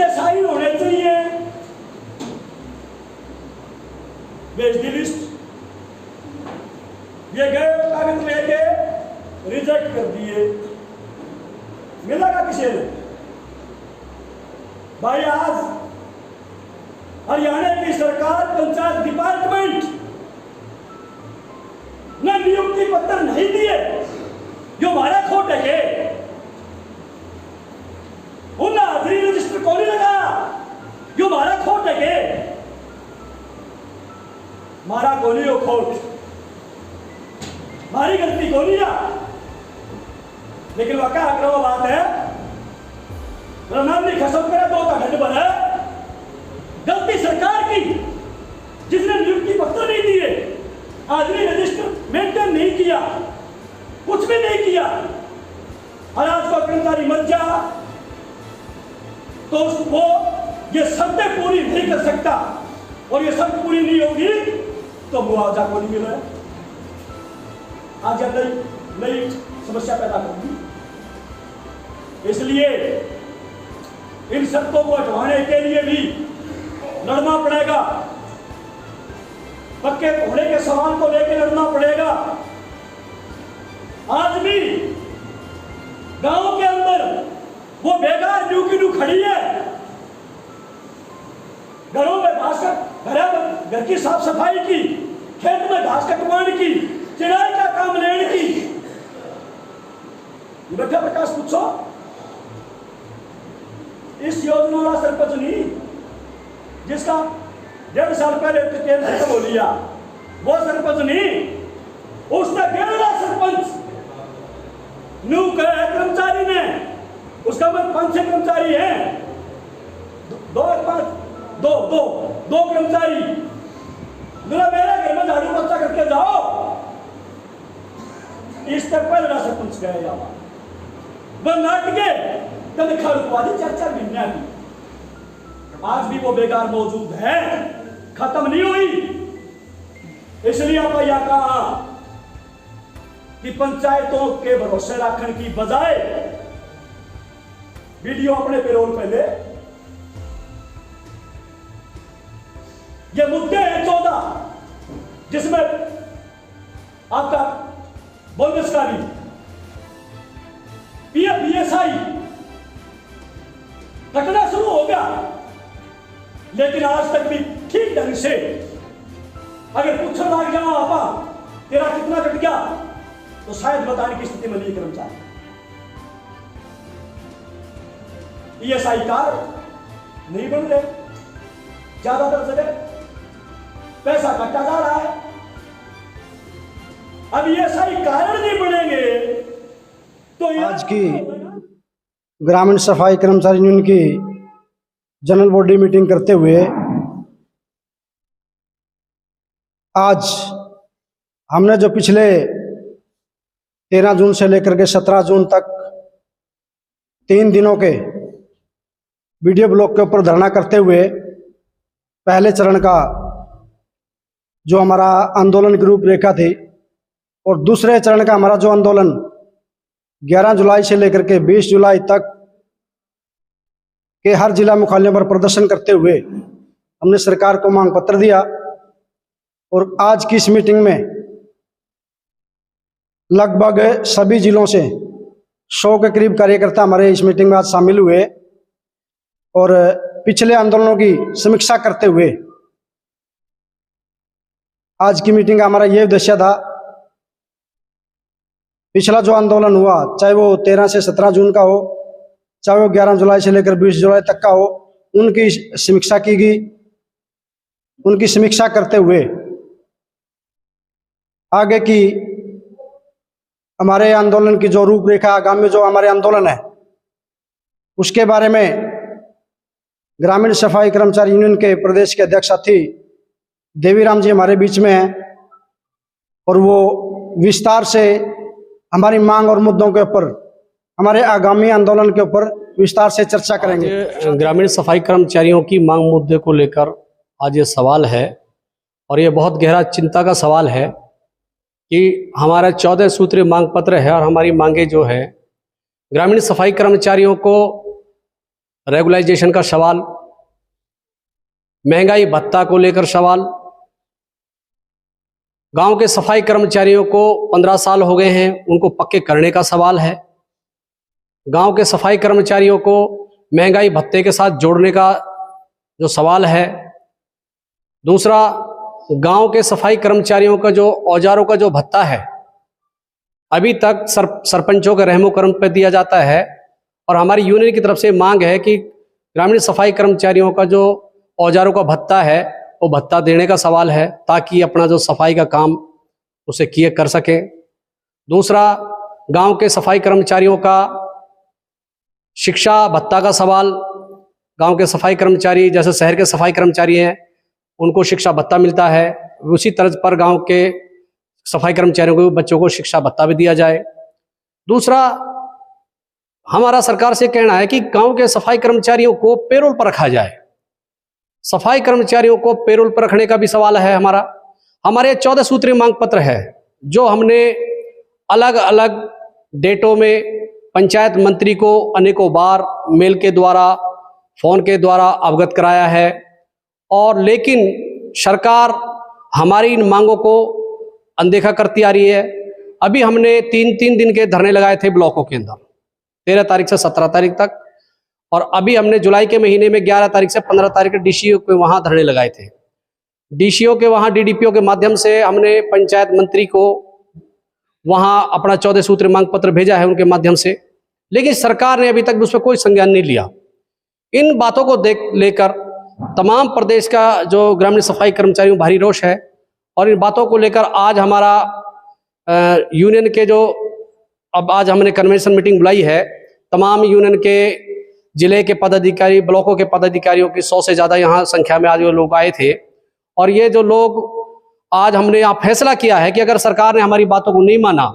अच्छे साइन होने चाहिए। भेज दी लिस्ट, ये गए कागज लेके रिजेक्ट कर दिए, मिलेगा किसे ने? भाई आज हरियाणा की सरकार पंचायत डिपार्टमेंट ने नियुक्ति पत्र नहीं दिए, जो हमारे खोटे के उन्हें हाजिरी रजिस्टर कौन लगाया, जो हमारा खोटे के मारा कोनी हो खोट, मारी गलती कोनी जा। लेकिन वाकई आग्रह बात है, रनाम खसम करे दो का घट बना, गलती सरकार की जिसने नियुक्ति पत्र नहीं दिए, हाजिरी रजिस्टर मेंटेन नहीं किया, कुछ भी नहीं किया, और आज को कर्मचारी मर जा तो वो ये शर्तें पूरी नहीं कर सकता, और ये शर्त पूरी नहीं होगी तो मुआवजा को नहीं मिला। आज नई समस्या पैदा होगी। इसलिए इन शर्तों को हटवाने के लिए भी लड़ना पड़ेगा, पक्के होने के सवाल को लेकर लड़ना पड़ेगा। आज भी गांव के अंदर वो बेकार ड्यूकी खड़ी है, घरों में घास घर की साफ सफाई की, खेत में घास कटवाने की, चिराई का काम लेने की। बेटा प्रकाश पूछो, इस योजना वाला सरपंच नहीं जिसका 1.5 साल पहले तेल खत्म हो लिया, वो सरपंच नहीं, उसने 1.5 सरपंच न्यू कर्मचारी ने, उसका मतलब 5-6 कर्मचारी हैं, दो कर्मचारी, मेरे घर में झाड़ू पोछा करके जाओ, इस तक पहले सरपंच गए जाओ, वह नाटके तनख्वाह रुकवा दी 4-4 महीने की। आज भी वो बेकार मौजूद है, खत्म नहीं हुई। इसलिए आप यह कहा कि पंचायतों के भरोसे रखने की बजाय वीडियो अपने पेरोल पे ले। ये मुद्दे हैं 14 जिसमें आपका बोनसकारी, पीएफ बीएसआई कटना शुरू हो गया, लेकिन आज तक भी ठीक ढंग से अगर पूछने लग जाओ आपा तेरा कितना कट गया तो शायद बताने की स्थिति में नहीं कर्मचारी। ईएसआई कार्ड नहीं बन रहे, ज्यादातर जगह पैसा कटा जा रहा है। अब ईएसआई कार्ड नहीं बनेंगे तो आज की ग्रामीण सफाई कर्मचारी यूनियन की जनरल बॉडी मीटिंग करते हुए आज हमने जो पिछले 13 जून से लेकर के 17 जून तक 3 दिनों के वीडियो ब्लॉक के ऊपर धरना करते हुए पहले चरण का जो हमारा आंदोलन की रूपरेखा थी, और दूसरे चरण का हमारा जो आंदोलन 11 जुलाई से लेकर के 20 जुलाई तक के हर जिला मुख्यालयों पर प्रदर्शन करते हुए हमने सरकार को मांग पत्र दिया। और आज की इस मीटिंग में लगभग सभी जिलों से 100 के करीब कार्यकर्ता हमारे इस मीटिंग में आज शामिल हुए, और पिछले आंदोलनों की समीक्षा करते हुए आज की मीटिंग का हमारा यह उद्देश्य था। पिछला जो आंदोलन हुआ, चाहे वो 13 से 17 जून का हो, चाहे वो 11 जुलाई से लेकर 20 जुलाई तक का हो, उनकी समीक्षा की गई। उनकी समीक्षा करते हुए आगे की हमारे आंदोलन की जो रूपरेखा, आगामी जो हमारे आंदोलन है उसके बारे में ग्रामीण सफाई कर्मचारी यूनियन के प्रदेश के अध्यक्ष साथी देवीराम जी हमारे बीच में हैं, और वो विस्तार से हमारी मांग और मुद्दों के ऊपर, हमारे आगामी आंदोलन के ऊपर विस्तार से चर्चा करेंगे। ग्रामीण सफाई कर्मचारियों की मांग मुद्दे को लेकर आज ये सवाल है, और ये बहुत गहरा चिंता का सवाल है कि हमारा 14 सूत्रीय मांग पत्र है, और हमारी मांगे जो है ग्रामीण सफाई कर्मचारियों को रेगुलाइजेशन का सवाल, महंगाई भत्ता को लेकर सवाल, गांव के सफाई कर्मचारियों को 15 साल हो गए हैं उनको पक्के करने का सवाल है, गांव के सफाई कर्मचारियों को महंगाई भत्ते के साथ जोड़ने का जो सवाल है। दूसरा, गांव के सफाई कर्मचारियों का जो औजारों का जो भत्ता है अभी तक सरपंचों के रहमो कर्म पे दिया जाता है, और हमारी यूनियन की तरफ से मांग है कि ग्रामीण सफाई कर्मचारियों का जो औजारों का भत्ता है वो भत्ता देने का सवाल है, ताकि अपना जो सफाई का काम उसे किए कर सके। दूसरा, गांव के सफाई कर्मचारियों का शिक्षा भत्ता का सवाल, गांव के सफाई कर्मचारी जैसे शहर के सफाई कर्मचारी हैं उनको शिक्षा भत्ता मिलता है, उसी तर्ज पर गांव के सफाई कर्मचारियों को बच्चों को शिक्षा भत्ता भी दिया जाए। दूसरा, हमारा सरकार से कहना है कि गांव के सफाई कर्मचारियों को पेरोल पर रखा जाए। सफाई कर्मचारियों को पेरोल पर रखने का भी सवाल है हमारे 14 सूत्रीय मांग पत्र है जो हमने अलग अलग डेटों में पंचायत मंत्री को अनेकों बार मेल के द्वारा, फोन के द्वारा अवगत कराया है, और लेकिन सरकार हमारी इन मांगों को अनदेखा करती आ रही है। अभी हमने तीन दिन के धरने लगाए थे ब्लॉकों के अंदर 13 तारीख से 17 तारीख तक, और अभी हमने जुलाई के महीने में 11 तारीख से 15 तारीख डीसीओ के वहां धरने लगाए थे। डीसीओ के वहां डीडीपीओ के माध्यम से हमने पंचायत मंत्री को वहां अपना 14 सूत्रीय मांग पत्र भेजा है उनके माध्यम से, लेकिन सरकार ने अभी तक उस पर कोई संज्ञान नहीं लिया। इन बातों को लेकर तमाम प्रदेश का जो ग्रामीण सफाई कर्मचारियों भारी रोष है, और इन बातों को लेकर आज हमारा यूनियन के जो आज हमने कन्वेंशन मीटिंग बुलाई है, तमाम यूनियन के जिले के पदाधिकारी, ब्लॉकों के पदाधिकारियों की 100 से ज़्यादा यहाँ संख्या में आज वो लोग आए थे। और ये जो लोग आज हमने यहाँ फैसला किया है कि अगर सरकार ने हमारी बातों को नहीं माना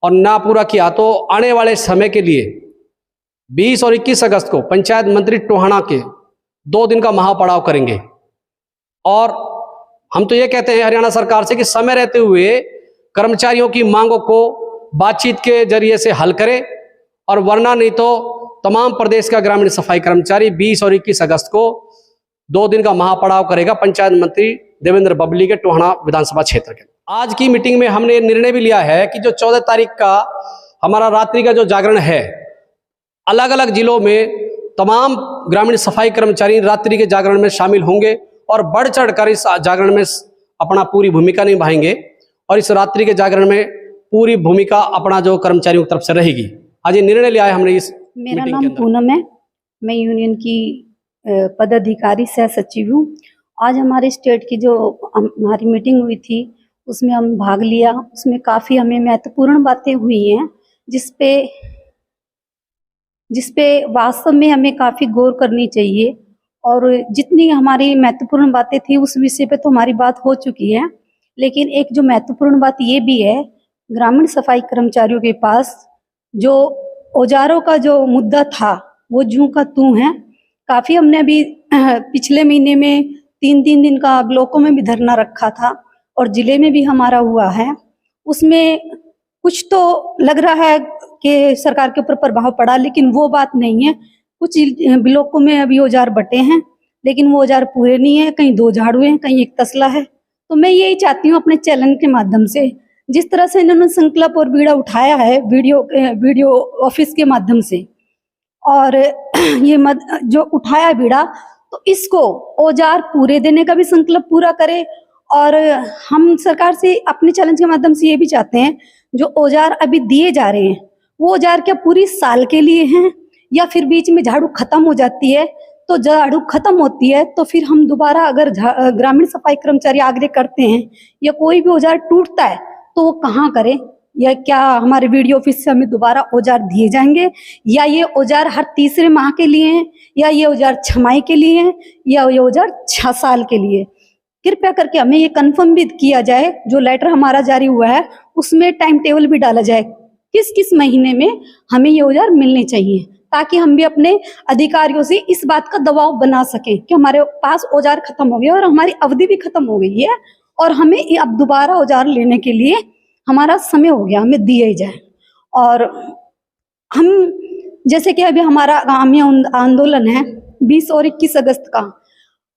और ना पूरा किया तो आने वाले समय के लिए 20 और 21 अगस्त को पंचायत मंत्री टोहाना के 2 दिन का महापड़ाव करेंगे। और हम तो ये कहते हैं हरियाणा सरकार से कि समय रहते हुए कर्मचारियों की मांगों को बातचीत के जरिए से हल करें, और वरना नहीं तो तमाम प्रदेश का ग्रामीण सफाई कर्मचारी 20 और 21 अगस्त को 2 दिन का महापड़ाव करेगा पंचायत मंत्री देवेंद्र बबली के टोहाना विधानसभा क्षेत्र के। आज की मीटिंग में हमने निर्णय भी लिया है कि जो 14 तारीख का हमारा रात्रि का जो जागरण है, अलग अलग जिलों में तमाम ग्रामीण सफाई कर्मचारी रात्रि के जागरण में शामिल होंगे और बढ़ चढ़कर इस जागरण में अपना पूरी भूमिका निभाएंगे, और इस रात्रि के जागरण में पूरी भूमिका अपना जो कर्मचारियों की तरफ से रहेगी। आज ये निर्णय लिया है हमने इस मेरा नाम पूनम है, मैं यूनियन की पदाधिकारी सह सचिव हूँ। आज हमारे स्टेट की जो हमारी मीटिंग हुई थी उसमें हम भाग लिया। उसमें काफ़ी हमें महत्वपूर्ण बातें हुई हैं जिसपे वास्तव में हमें काफ़ी गौर करनी चाहिए, और जितनी हमारी महत्वपूर्ण बातें थी उस विषय पे तो हमारी बात हो चुकी है। लेकिन एक जो महत्वपूर्ण बात ये भी है, ग्रामीण सफाई कर्मचारियों के पास जो औजारों का जो मुद्दा था वो जूं का तूं है। काफ़ी हमने अभी पिछले महीने में 3 दिन का ब्लॉकों में भी धरना रखा था और जिले में भी हमारा हुआ है। उसमें कुछ तो लग रहा है कि सरकार के ऊपर प्रभाव पड़ा, लेकिन वो बात नहीं है। कुछ ब्लॉकों में अभी औजार बटे हैं लेकिन वो औजार पूरे नहीं है, कहीं 2 झाड़ू हैं, कहीं 1 तसला है। तो मैं यही चाहती हूँ अपने चैनल के माध्यम से, जिस तरह से इन्होंने संकल्प और बीड़ा उठाया है वीडियो ऑफिस के माध्यम से, और ये जो उठाया बीड़ा, तो इसको औजार पूरे देने का भी संकल्प पूरा करे। और हम सरकार से अपने चैलेंज के माध्यम से ये भी चाहते हैं, जो औजार अभी दिए जा रहे हैं वो औजार क्या पूरी साल के लिए हैं, या फिर बीच में झाड़ू खत्म हो जाती है? तो झाड़ू खत्म होती है तो फिर हम दोबारा अगर ग्रामीण सफाई कर्मचारी आग्रह करते हैं या कोई भी औजार टूटता है तो वो कहाँ करें? या क्या हमारे वीडियो ऑफिस से हमें दोबारा औजार दिए जाएंगे, या ये औजार हर तीसरे माह के लिए हैं, या ये औजार छमाही के लिए हैं, या ये औजार 6 साल के लिए? कृपया करके हमें ये कंफर्म भी किया जाए। जो लेटर हमारा जारी हुआ है उसमें टाइम टेबल भी डाला जाए किस किस महीने में हमें ये औजार मिलने चाहिए, ताकि हम भी अपने अधिकारियों से इस बात का दबाव बना सकें कि हमारे पास औजार खत्म हो गया और हमारी अवधि भी खत्म हो गई है, और हमें अब दोबारा औजार लेने के लिए हमारा समय हो गया, हमें दिए जाए। और हम जैसे कि अभी हमारा आगामी आंदोलन है 20 और 21 अगस्त का,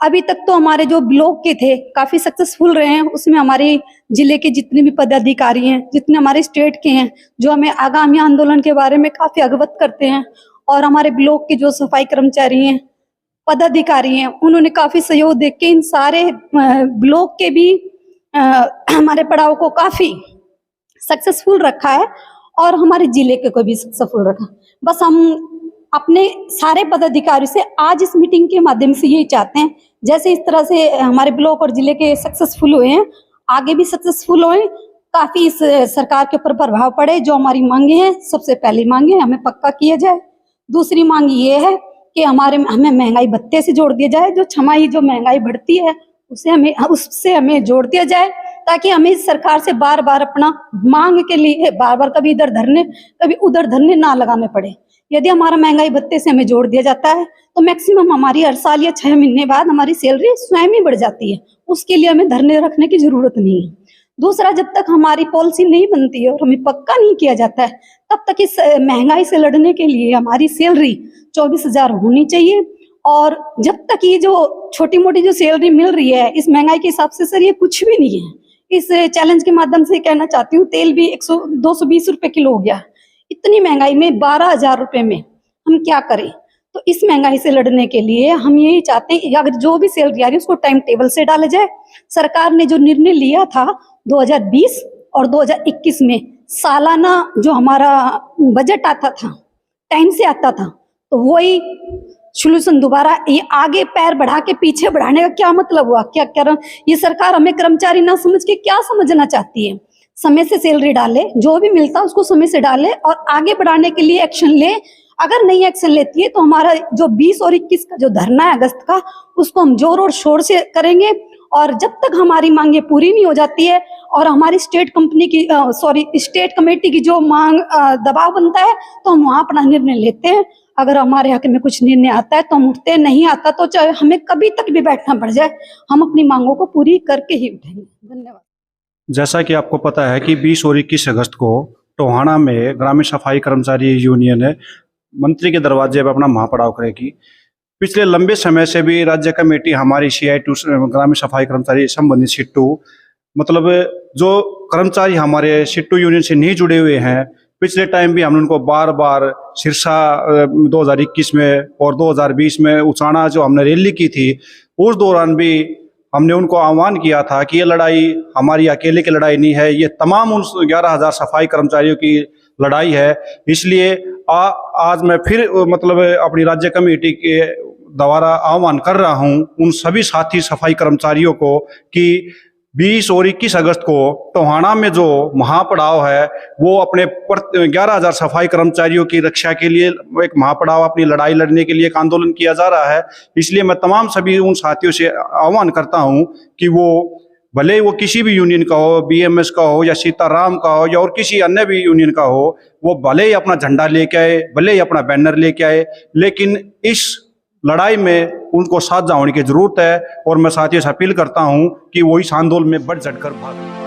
अभी तक तो हमारे जो ब्लॉक के थे काफी सक्सेसफुल रहे हैं। उसमें हमारे जिले के जितने भी पदाधिकारी हैं, जितने हमारे स्टेट के हैं, जो हमें आगामी आंदोलन के बारे में काफी अवगत करते हैं, और हमारे ब्लॉक के जो सफाई कर्मचारी हैं, पदाधिकारी हैं, उन्होंने काफी सहयोग देख के इन सारे ब्लॉक के भी हमारे पड़ाव को काफी सक्सेसफुल रखा है, और हमारे जिले के को भी सक्सेसफुल रखा। बस हम अपने सारे पदाधिकारी से आज इस मीटिंग के माध्यम से यही चाहते हैं, जैसे इस तरह से हमारे ब्लॉक और जिले के सक्सेसफुल हुए हैं, आगे भी सक्सेसफुल होए, काफी इस सरकार के ऊपर प्रभाव पड़े। जो हमारी मांगे हैं, सबसे पहली मांगे हमें पक्का किया जाए। दूसरी मांग ये है कि हमें महंगाई भत्ते से जोड़ दिया जाए। जो छमाही जो महंगाई बढ़ती है उससे हमें जोड़ दिया जाए, ताकि हमें इस सरकार से बार बार अपना मांग के लिए बार बार कभी इधर धरने कभी उधर धरने ना लगाने पड़े। यदि हमारा महंगाई भत्ते से हमें जोड़ दिया जाता है तो मैक्सिमम हमारी हर साल या 6 महीने बाद हमारी सैलरी स्वयं ही बढ़ जाती है। उसके लिए हमें धरने रखने की जरूरत नहीं है। दूसरा, जब तक हमारी पॉलिसी नहीं बनती है और हमें पक्का नहीं किया जाता है, तब तक इस महंगाई से लड़ने के लिए हमारी सैलरी 24,000 होनी चाहिए। और जब तक ये जो छोटी मोटी जो सैलरी मिल रही है इस महंगाई के हिसाब से, सर ये कुछ भी नहीं है। इस चैलेंज के माध्यम से कहना चाहती हूँ, तेल भी 220 रुपए किलो हो गया। इतनी महंगाई में 12,000 रुपए में हम क्या करें? तो इस महंगाई से लड़ने के लिए हम यही चाहते हैं कि अगर जो भी सैलरी आ रही है उसको टाइम टेबल से डाला जाए। सरकार ने जो निर्णय लिया था 2020 और 2021 में, सालाना जो हमारा बजट आता था, टाइम से आता था, तो वही सोल्यूशन दोबारा ये आगे पैर बढ़ा के पीछे बढ़ाने का क्या मतलब हुआ? क्या ये सरकार हमें कर्मचारी ना समझ के क्या समझना चाहती है? समय से सैलरी डाले, जो भी मिलता उसको समय से डाले और आगे बढ़ाने के लिए एक्शन ले। अगर नहीं एक्शन लेती है तो हमारा जो 20 और 21 का जो धरना है अगस्त का, उसको हम जोर और शोर से करेंगे। और जब तक हमारी मांगे पूरी नहीं हो जाती है और हमारी स्टेट कमेटी की जो मांग दबाव बनता है, तो हम वहां अपना निर्णय लेते हैं। अगर हमारे हक में कुछ निर्णय आता है तो हम उठते हैं, नहीं आता तो चाहे हमें कभी तक भी बैठना पड़ जाए, हम अपनी मांगों को पूरी करके ही उठेंगे। धन्यवाद। जैसा कि आपको पता है कि 20 और 21 अगस्त को टोहाना में ग्रामीण सफाई कर्मचारी यूनियन मंत्री के दरवाजे पर अपना महापड़ाव करेगी। पिछले लंबे समय से भी राज्य कमेटी हमारी CI2 ग्रामीण सफाई कर्मचारी संबंधित सिट्टू, मतलब जो कर्मचारी हमारे सिट्टू यूनियन से नहीं जुड़े हुए हैं, पिछले टाइम भी हमने उनको बार बार सिरसा 2021 में और 2020 में उचाना जो हमने रैली की थी, उस दौरान भी हमने उनको आह्वान किया था कि ये लड़ाई हमारी अकेले की लड़ाई नहीं है, ये तमाम उन 11,000 सफाई कर्मचारियों की लड़ाई है। इसलिए आज मैं फिर मतलब अपनी राज्य कमेटी के द्वारा आह्वान कर रहा हूं उन सभी साथी सफाई कर्मचारियों को कि 20 और 21 अगस्त को टोहाना में जो महापड़ाव है वो अपने 11,000 सफाई कर्मचारियों की रक्षा के लिए एक महापड़ाव, अपनी लड़ाई लड़ने के लिए एक आंदोलन किया जा रहा है। इसलिए मैं तमाम सभी उन साथियों से आह्वान करता हूं कि वो भले वो किसी भी यूनियन का हो, BMS का हो या सीताराम का हो या और किसी अन्य भी यूनियन का हो, वो भले ही अपना झंडा लेके आए, भले ही अपना बैनर लेके आए, लेकिन इस लड़ाई में उनको साथ होने की जरूरत है। और मैं साथियों से अपील करता हूं कि वो इस आंदोलन में बढ़ चढ़कर भाग लें।